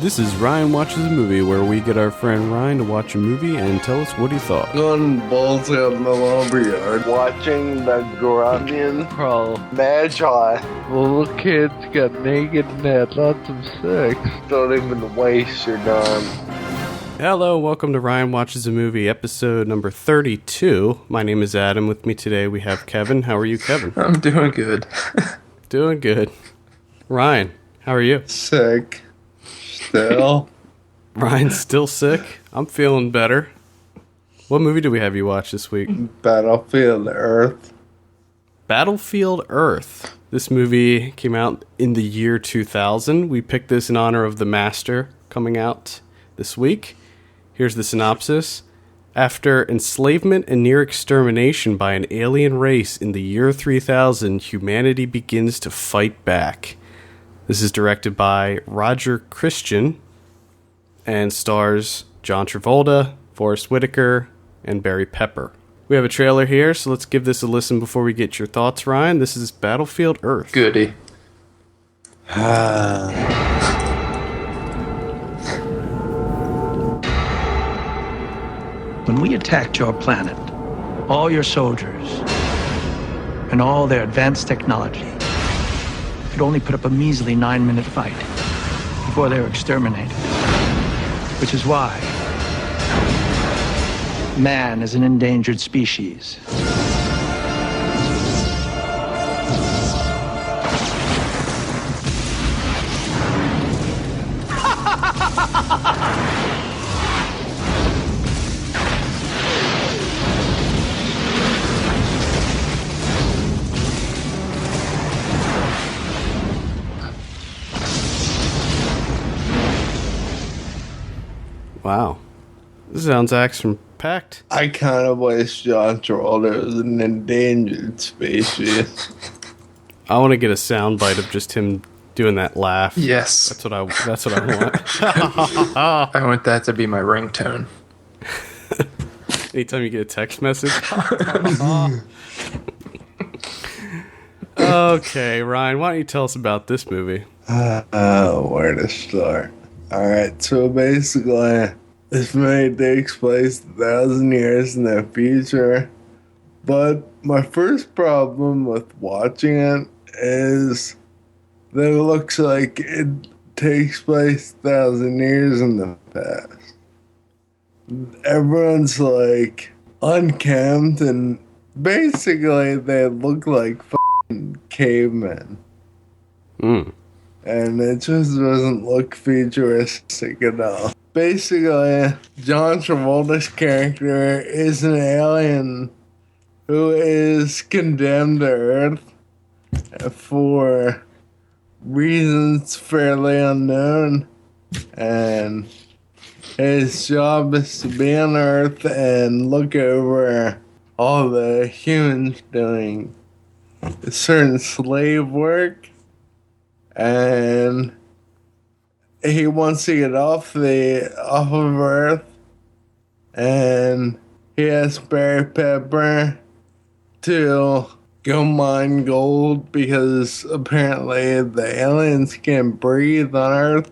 This is Ryan Watches a Movie, where we get our friend Ryan to watch a movie and tell us what he thought. Going balls out in the lumberyard, watching the Grunion Pro Magi. Little kids got naked and had lots of sex. Don't even waste your time. Hello, welcome to Ryan Watches a Movie, episode number 32. My name is Adam. With me today we have Kevin. How are you, Kevin? I'm doing good. Doing good. Ryan, how are you? Sick. Still. Ryan's still sick. I'm feeling better. What movie do we have you watch this week? Battlefield Earth. Battlefield Earth. This movie came out in the year 2000. We picked this in honor of The Master coming out this week. Here's the synopsis. After enslavement and near extermination by an alien race in the year 3000, humanity begins to fight back. This is directed by Roger Christian and stars John Travolta, Forrest Whitaker, and Barry Pepper. We have a trailer here, so let's give this a listen before we get your thoughts, Ryan. This is Battlefield Earth. Goody. When we attacked your planet, all your soldiers and all their advanced technology could only put up a measly 9-minute fight before they were exterminated. Which is why man is an endangered species. Wow. This sounds action-packed. I kind of wish John Travolta was an endangered species. I want to get a soundbite of just him doing that laugh. Yes. That's what I want. I want that to be my ringtone. Anytime you get a text message. Okay, Ryan, why don't you tell us about this movie? Where to start? Alright, so basically, this movie takes place 1,000 years in the future, but my first problem with watching it is that it looks like it takes place 1,000 years in the past. Everyone's like unkempt, and basically they look like fucking cavemen. And it just doesn't look futuristic at all. Basically, John Travolta's character is an alien who is condemned to Earth for reasons fairly unknown. And his job is to be on Earth and look over all the humans doing certain slave work. And he wants to get off of Earth, and he asks Barry Pepper to go mine gold because apparently the aliens can't breathe on Earth,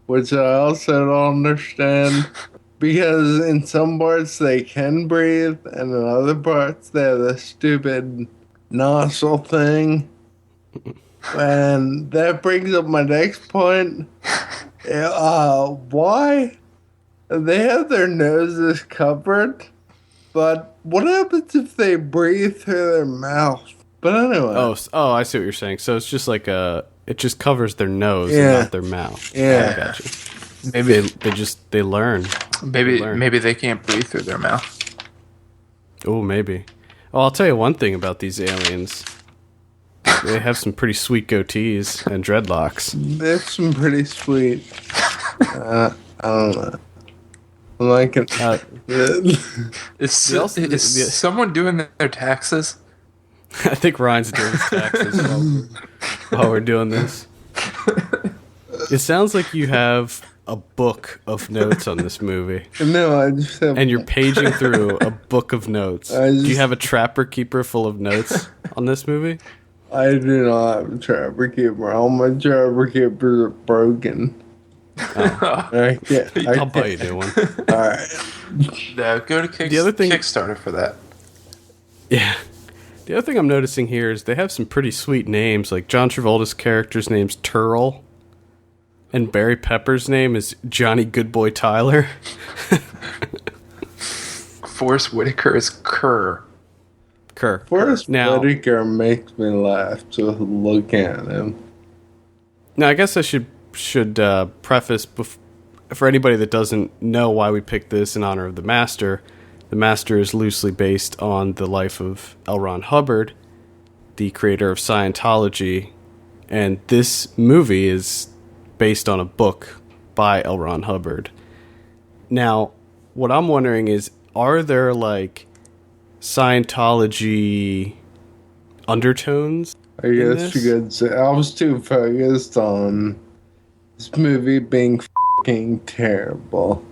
which I also don't understand. Because in some parts they can breathe, and in other parts they have this stupid nostril thing. And that brings up my next point. Why? They have their noses covered, but what happens if they breathe through their mouth? But anyway. Oh, I see what you're saying. So it's just like it just covers their nose and not their mouth. Yeah. I got you. Maybe they learn. Maybe they can't breathe through their mouth. Oh, maybe. Well, I'll tell you one thing about these aliens. They have some pretty sweet goatees and dreadlocks. They're some pretty sweet. I don't know. I'm like Is someone doing their taxes? I think Ryan's doing his taxes while we're doing this. It sounds like you have a book of notes on this movie. No, I just have... And you're paging through a book of notes. Do you have a trapper keeper full of notes on this movie? I do not have a trapper keeper. All my trapper keepers are broken. I'll buy you a new one. All right. No, go to Kickstarter for that. Yeah. The other thing I'm noticing here is they have some pretty sweet names. Like John Travolta's character's name's Turl, and Barry Pepper's name is Johnny Goodboy Tyler. Forrest Whitaker is Kerr. Forrest Whitaker makes me laugh just looking at him. Now, I guess I should preface for anybody that doesn't know why we picked this in honor of the Master. The Master is loosely based on the life of L. Ron Hubbard, the creator of Scientology, and this movie is based on a book by L. Ron Hubbard. Now, what I'm wondering is, are there like Scientology undertones? I guess you could say I was too focused on this movie being fucking terrible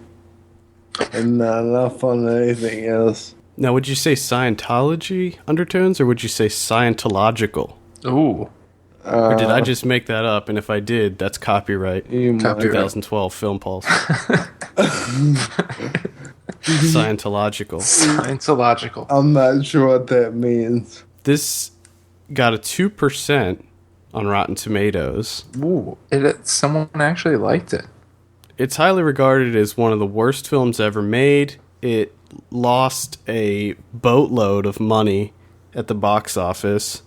and not enough on anything else. Now, would you say Scientology undertones, or would you say Scientological? Ooh. Or did I just make that up? And if I did, that's copyright. 2012 Film Pulse. Scientological. I'm not sure what that means. This got a 2% on Rotten Tomatoes. Ooh. Someone actually liked it. It's highly regarded as one of the worst films ever made. It lost a boatload of money at the box office.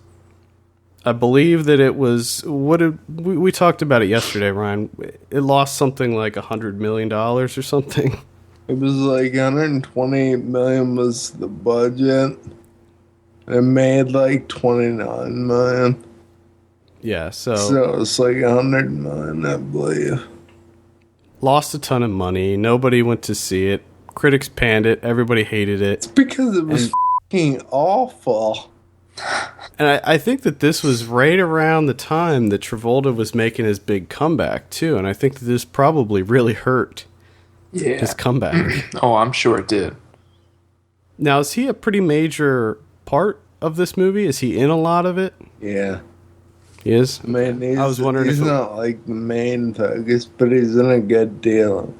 I believe that it was we talked about it yesterday, Ryan. It lost something like $100 million or something. It was like 120 million was the budget. It made like 29 million. Yeah, so it's like 100 million, I believe. Lost a ton of money. Nobody went to see it. Critics panned it. Everybody hated it. It's because it was fucking awful. And I think that this was right around the time that Travolta was making his big comeback, too. And I think that this probably really hurt his comeback. Oh, I'm sure it did. Now, is he a pretty major part of this movie? Is he in a lot of it? Yeah. He is? Man, I was wondering he's not like the main focus, but he's in a good deal.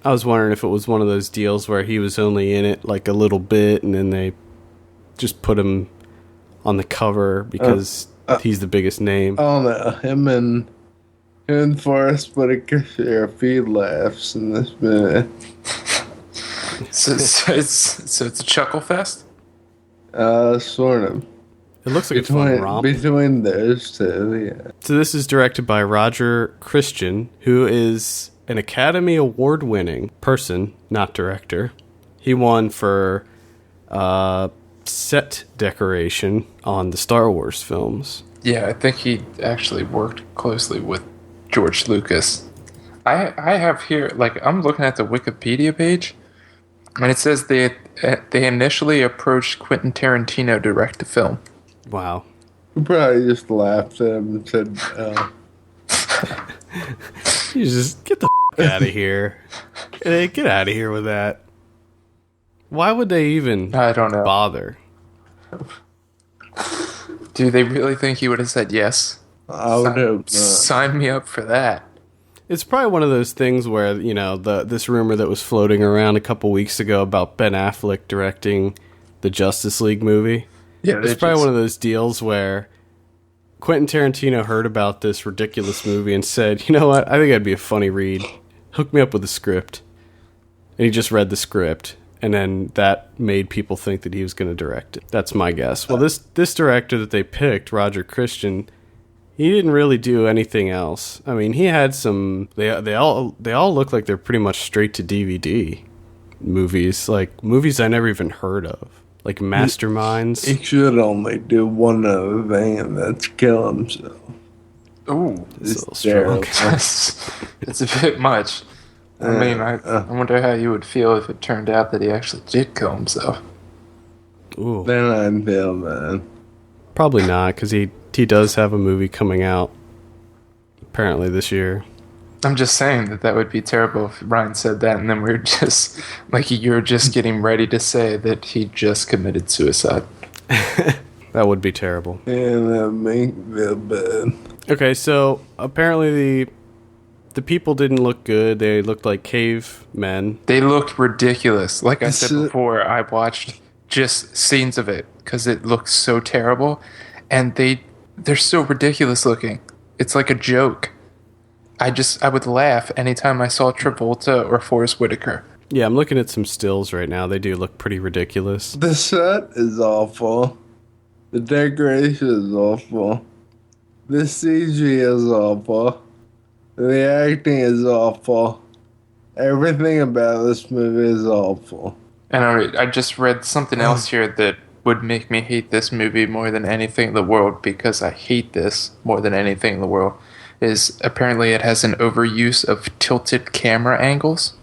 I was wondering if it was one of those deals where he was only in it like a little bit and then they just put him on the cover because he's the biggest name. Oh no, him and Forrest Whitaker share a few laughs in this movie. So it's a chuckle fest? Sort of. It looks like a fun romp. Between those two, yeah. So this is directed by Roger Christian, who is an Academy Award-winning person, not director. He won for set decoration on the Star Wars films. Yeah, I think he actually worked closely with George Lucas. I have here, like, I'm looking at the Wikipedia page, and it says they initially approached Quentin Tarantino to direct the film. Wow. We probably just laughed at him and said, You just get the out of here. Get out of here with that. Why would they even I don't know. bother? Do they really think he would have said yes? I would hope not. Sign me up for that. It's probably one of those things where, you know, this rumor that was floating around a couple weeks ago about Ben Affleck directing the Justice League movie. Yeah, it's probably one of those deals where Quentin Tarantino heard about this ridiculous movie and said, you know what, I think that'd be a funny read. Hook me up with a script. And he just read the script, and then that made people think that he was going to direct it. That's my guess. Well, this director that they picked, Roger Christian, he didn't really do anything else. I mean, he had some. They all look like they're pretty much straight to DVD movies, like movies I never even heard of. Like Masterminds. He should only do one other thing, and that's kill himself. Ooh, it's strong. It's a bit much. I mean, I wonder how you would feel if it turned out that he actually did kill himself. Ooh. Then I'd feel bad. Probably not, because he does have a movie coming out apparently this year. I'm just saying that would be terrible if Ryan said that, and then we're just like you're just getting ready to say that he just committed suicide. That would be terrible. Yeah, that make me feel bad. Okay, so apparently The people didn't look good. They looked like cavemen. They looked ridiculous. Like I This said is- before, I watched just scenes of it because it looked so terrible, and they're so ridiculous looking. It's like a joke. I would laugh anytime I saw Travolta or Forrest Whitaker. Yeah, I'm looking at some stills right now. They do look pretty ridiculous. The set is awful. The decoration is awful. The CG is awful. The acting is awful. Everything about this movie is awful. And I just read something else here that would make me hate this movie more than anything in the world, because I hate this more than anything in the world, is apparently it has an overuse of tilted camera angles.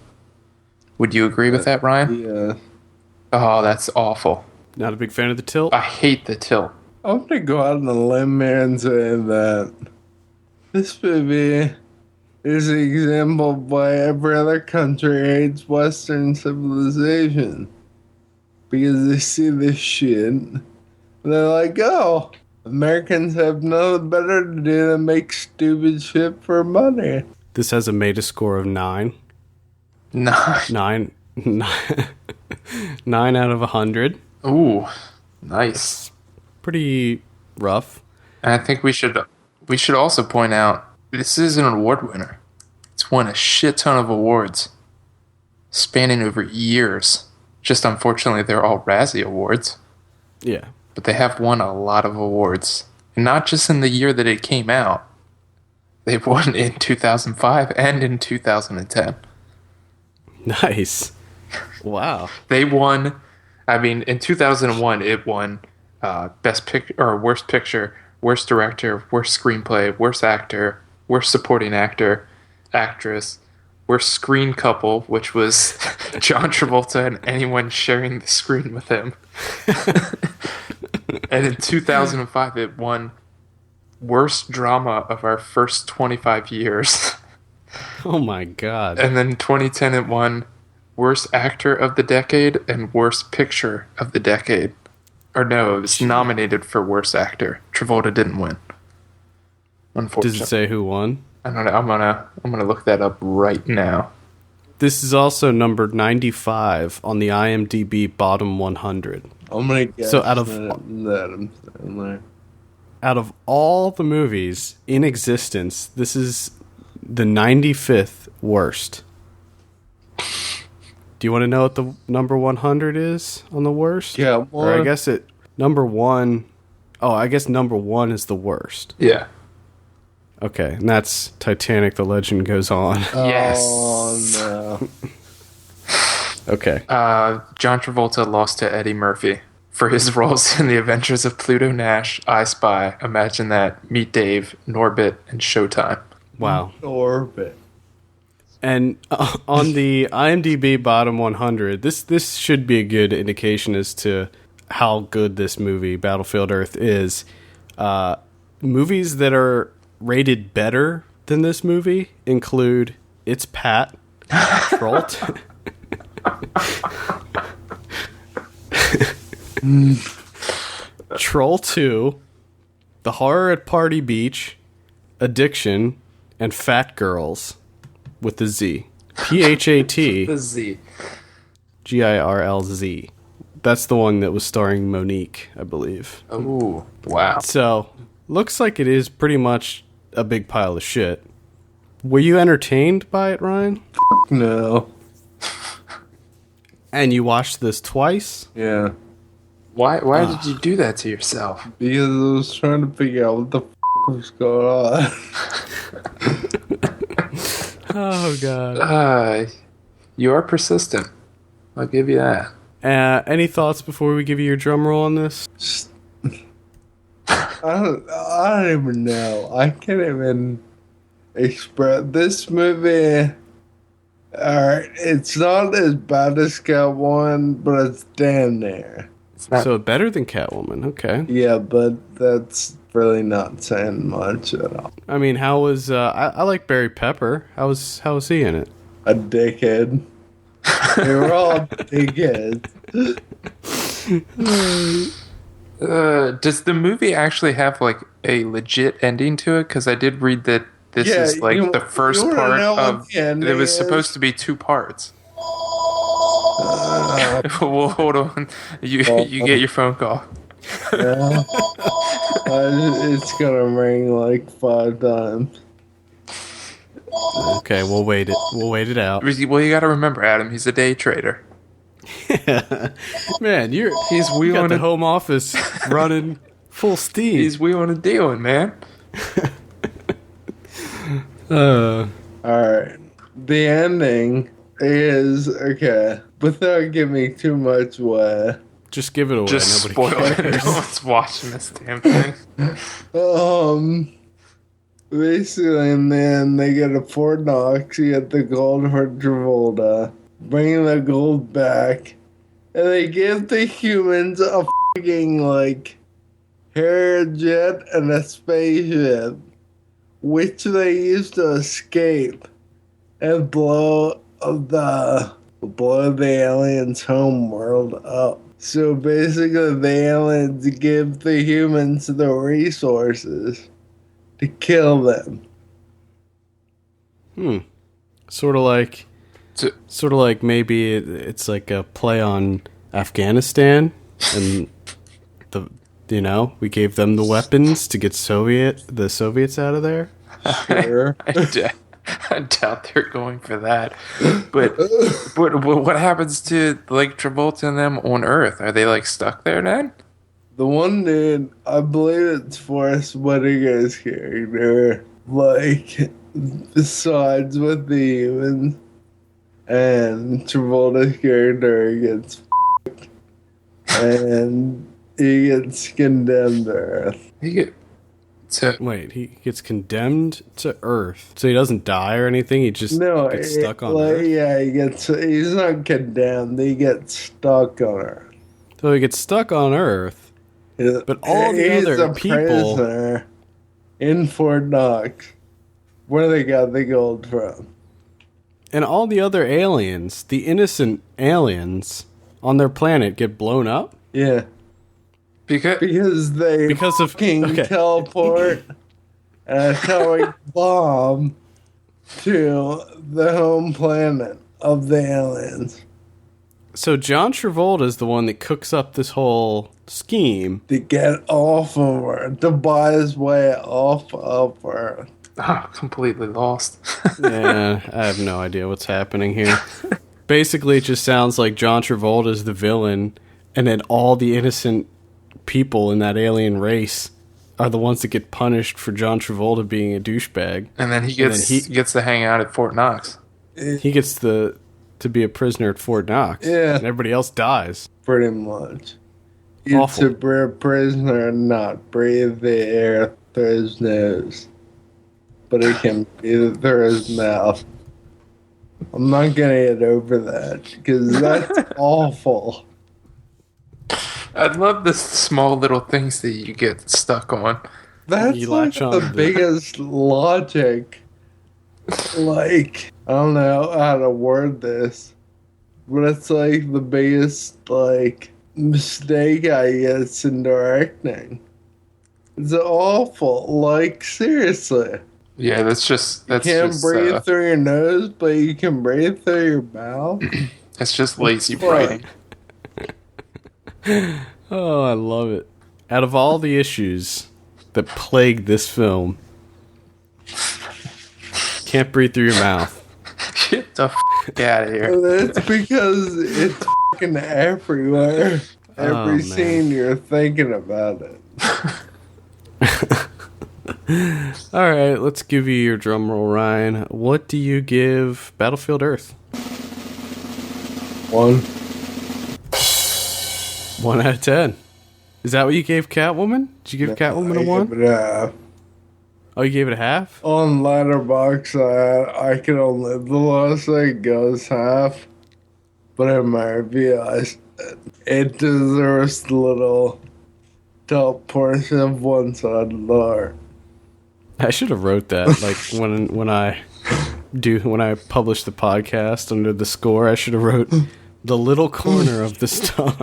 Would you agree with that, Ryan? Yeah. Oh, that's awful. Not a big fan of the tilt. I hate the tilt. I'm gonna go out on a limb here and say that this movie is an example of why every other country hates Western civilization. Because they see this shit, and they're like, oh, Americans have nothing better to do than make stupid shit for money. This has a Meta score of 9. No. 9 out of 100. Ooh, nice. Pretty rough. And I think we should also point out this is an award winner. It's won a shit ton of awards, spanning over years. Just unfortunately, they're all Razzie Awards. Yeah. But they have won a lot of awards. And not just in the year that it came out. They've won in 2005 and in 2010. Nice. Wow. They won, in 2001, it won Best Picture, or Worst Picture, Worst Director, Worst Screenplay, Worst Actor, Worst Supporting Actor, Actress, Worst Screen Couple, which was John Travolta and anyone sharing the screen with him. And in 2005, it won Worst Drama of our first 25 years. Oh my god. And then 2010, it won Worst Actor of the Decade and Worst Picture of the Decade. Or no, it was nominated for Worst Actor. Travolta didn't win. Unfortunately. Does it say who won? I don't know. I'm gonna look that up right now. This is also numbered 95 on the IMDb bottom 100. I'm gonna guess So out of- that I'm there. Out of all the movies in existence, this is the 95th worst. Do you want to know what the number 100 is on the worst? Yeah, Or I guess number 1. Oh, I guess number 1 is the worst. Yeah. Okay, and that's Titanic: The Legend Goes On. Yes. Oh no. Okay. John Travolta lost to Eddie Murphy for his roles in The Adventures of Pluto Nash, I Spy, Imagine That, Meet Dave, Norbit, and Showtime. Wow. Orbit. And on the IMDb bottom 100, this should be a good indication as to how good this movie, Battlefield Earth, is. Movies that are rated better than this movie include It's Pat, Troll, Troll 2, The Horror at Party Beach, Addiction, and Fat Girls with the Z. P-H-A-T The Z. Girlz. That's the one that was starring Monique, I believe. Ooh, wow. So, looks like it is pretty much a big pile of shit. Were you entertained by it, Ryan? No. And you watched this twice? Yeah. Why did you do that to yourself? Because I was trying to figure out what the was going on. Oh, God. You are persistent. I'll give you that. Any thoughts before we give you your drum roll on this? I don't even know. I can't even express this movie. Alright, it's not as bad as Cat1, but it's damn near. It's not. So, better than Catwoman. Okay. Yeah, but that's really not saying much at all. I mean, how was... I like Barry Pepper. How was he in it? A dickhead. They were all dickheads. Does the movie actually have like a legit ending to it? Because I did read that This Yeah, is like the first wanna part know what of. the ending It was is? supposed to be 2 parts. Well, hold on. You get your phone call. Yeah. It's gonna ring like 5 times. Okay, we'll wait it. We'll wait it out. Well, you got to remember, Adam. He's a day trader. Man, He's you got wheeling the a, home office running full steam. he's wheeling and dealing, man. Alright. The ending is okay. Without giving too much away. Just give it away. Just Nobody spoil it. cares. No one's watching this damn thing. Basically, and then they get a Fort Knox, you get the gold for Travolta, bring the gold back, and they give the humans a fucking, like, Harrier jet and a spaceship, which they use to escape and blow the aliens' home world up. So basically, the aliens give the humans the resources to kill them. Sort of like maybe it's like a play on Afghanistan, and we gave them the weapons to get the Soviets out of there. Sure. I doubt they're going for that. But what happens to like Travolta and them on Earth? Are they like stuck there then? The one dude, I believe it's Forrest Whitaker's character, like, besides with the humans, and Travolta's character gets f***ed, and he gets condemned to Earth. Wait, he gets condemned to Earth, so he doesn't die or anything. He just gets stuck on Earth. Yeah, he's not condemned. He gets stuck on Earth. So he gets stuck on Earth. But all the He's other a people prisoner in Fort Knox, where they got the gold from. and all the other aliens, the innocent aliens on their planet, get blown up. Yeah, because they of teleport an atomic bomb to the home planet of the aliens. So John Travolta is the one that cooks up this whole scheme To get off of Earth, to buy his way off of Earth. I'm completely lost. Yeah, I have no idea what's happening here. Basically, it just sounds like John Travolta is the villain, and then all the innocent people in that alien race are the ones that get punished for John Travolta being a douchebag. And then he gets to hang out at Fort Knox. He gets to be a prisoner at Fort Knox. Yeah. And everybody else dies. Pretty much. He's Awful. a prisoner and not breathe the air through his nose. But he can breathe it through his mouth. I'm not gonna get over that, because that's awful. I love the small little things that you get stuck on. That's You like latch on the to biggest logic. Like, I don't know how to word this, but it's like the biggest, like, mistake I guess in directing. It's awful. Like, seriously. Yeah, that's just You can't breathe through your nose, but you can breathe through your mouth. It's just lazy What? writing. Oh, I love it. Out of all the issues that plague this film, can't breathe through your mouth. Get the out of here. That's because it's fucking everywhere. Every man. scene you're thinking about it. All right, let's give you your drum roll, Ryan. What do you give Battlefield Earth? 1. 1 out of 10. Is that what you gave Catwoman? Did you give Catwoman a 1? But, Oh, you gave it a half? on Letterboxd, I can only, the lowest I go is half. But in my review, it deserves the little top portion of one side lower. I should have wrote that. Like when I publish the podcast under the score, I should have wrote the little corner of the star.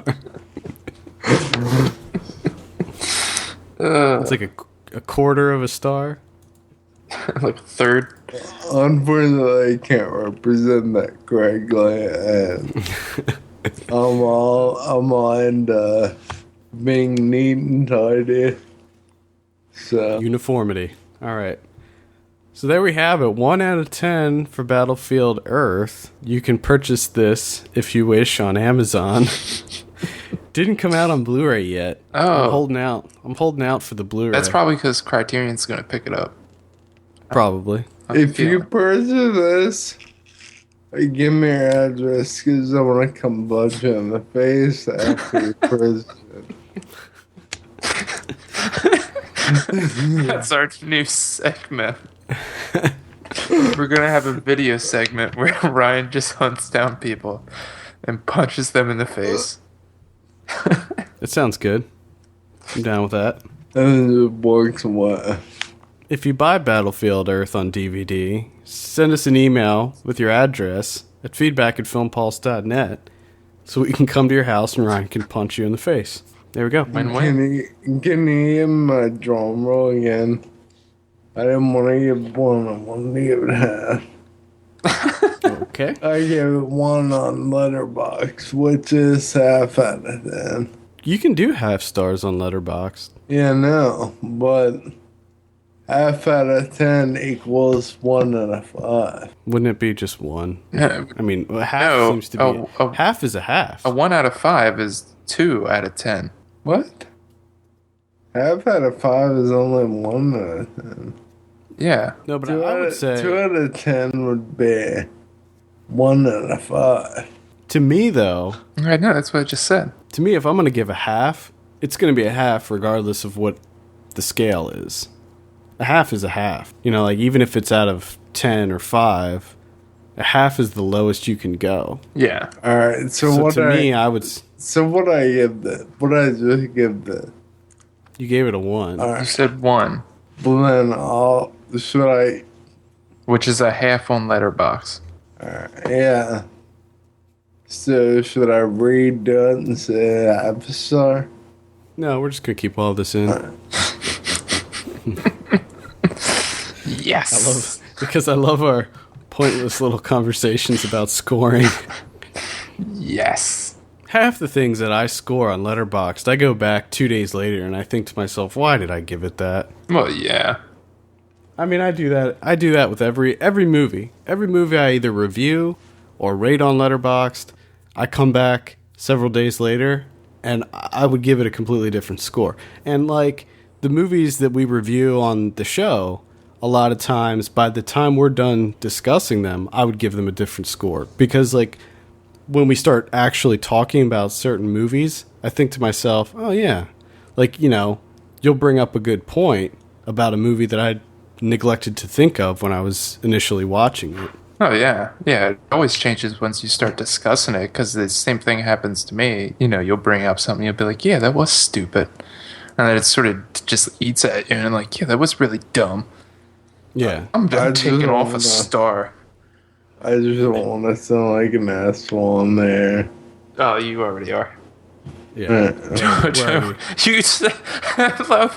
It's like a quarter of a star. Like third. Unfortunately, I can't represent that correctly, and I'm all into being neat and tidy. So Uniformity. All right. So there we have it. 1 out of 10 for Battlefield Earth. You can purchase this if you wish on Amazon. Didn't come out on Blu-ray yet. Oh. I'm holding out for the Blu-ray. That's probably because Criterion's going to pick it up. Probably. if you purchase this, give me your address because I want to come punch you in the face after you purchase it. That's our new segment. We're going to have a video segment where Ryan just hunts down people and punches them in the face. It sounds good. I'm down with that. And it works what? If you buy Battlefield Earth on DVD, send us an email with your address at feedback@filmpulse.net so we can come to your house and Ryan can punch you in the face. There we go. Win-win. Can you give my drum roll again? I didn't want to give one. I wanted to give it half. Okay. I gave it 1 on Letterboxd, which is half out of 10. You can do half stars on Letterboxd. Yeah, no, but half out of 10 equals 1 out of 5. Wouldn't it be just 1? No, I mean, half No, seems to be... half is a half. a 1 out of 5 is 2 out of 10. What? Half out of 5 is only 1 out of 10. Yeah. No, but 2 I out would of, say... 2 out of 10 would be 1 out of 5. To me, though... I know, that's what I just said. To me, if I'm going to give a half, it's going to be a half regardless of what the scale is. A half is a half. You know, like, even if it's out of 10 or 5, a half is the lowest you can go. Yeah. Alright, so So what to me, I would... So what I give that? What I just give that? You gave it a 1. You said 1, Well then should I? which is a half on Letterboxd. Yeah. So should I redo it and say half a star? No, we're just going to keep all of this in. Yes. Because I love our pointless little conversations about scoring. Yes. Half the things that I score on Letterboxd, I go back 2 days later and I think to myself, why did I give it that? Well, yeah. I mean, I do that. I do that with every movie. Every movie I either review or rate on Letterboxd, I come back several days later and I would give it a completely different score. And like the movies that we review on the show, a lot of times by the time we're done discussing them, I would give them a different score because like when we start actually talking about certain movies, I think to myself, oh yeah, like, you know, you'll bring up a good point about a movie that I neglected to think of when I was initially watching it. Oh, yeah. Yeah, it always changes once you start discussing it, because the same thing happens to me. You know, you'll bring up something, you'll be like, yeah, that was stupid. And then it sort of just eats at you, and I'm like, yeah, that was really dumb. Yeah. I'm just taking off wanna- a star. I just don't want to sound like an asshole on there. Oh, you already are. Yeah. Joe, you say, I love,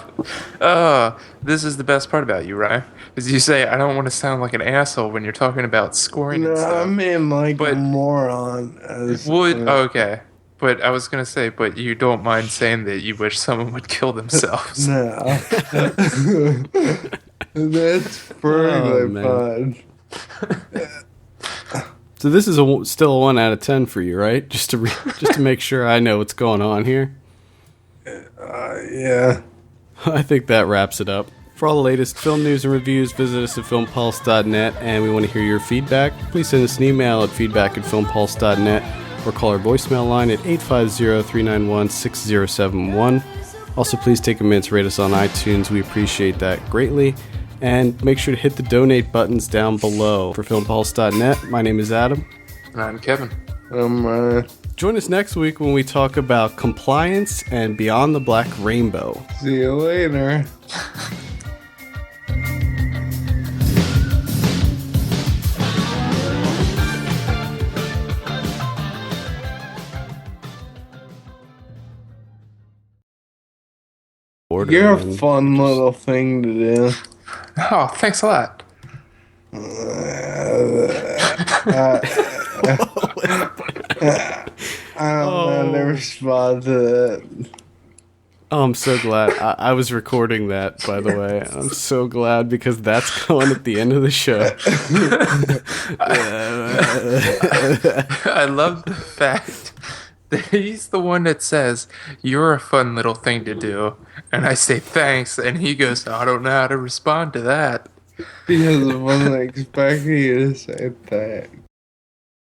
this is the best part about you, Ryan. Is you say, I don't want to sound like an asshole when you're talking about scoring No, and stuff. I mean like But- a moron. As, Okay. But I was going to say, but you don't mind saying that you wish someone would kill themselves. No. That's perfectly man. fine. So this is still a 1 out of 10 for you, right? Just to make sure I know what's going on here. Yeah. I think that wraps it up. For all the latest film news and reviews, visit us at filmpulse.net, and we want to hear your feedback. Please send us an email at feedback@filmpulse.net or call our voicemail line at 850-391-6071. Also, please take a minute to rate us on iTunes. We appreciate that greatly. And make sure to hit the donate buttons down below. For filmpulse.net, my name is Adam. And I'm Kevin. Join us next week when we talk about compliance and Beyond the Black Rainbow. See you later. You're a fun little thing to do. Oh, thanks a lot. I don't know how to respond to that. Oh, I'm so glad. I was recording that, by the way. I'm so glad because that's going at the end of the show. I love the fact that he's the one that says, "You're a fun little thing to do." And I say, "Thanks." And he goes, "I don't know how to respond to that." Because I wasn't expecting you to say thanks.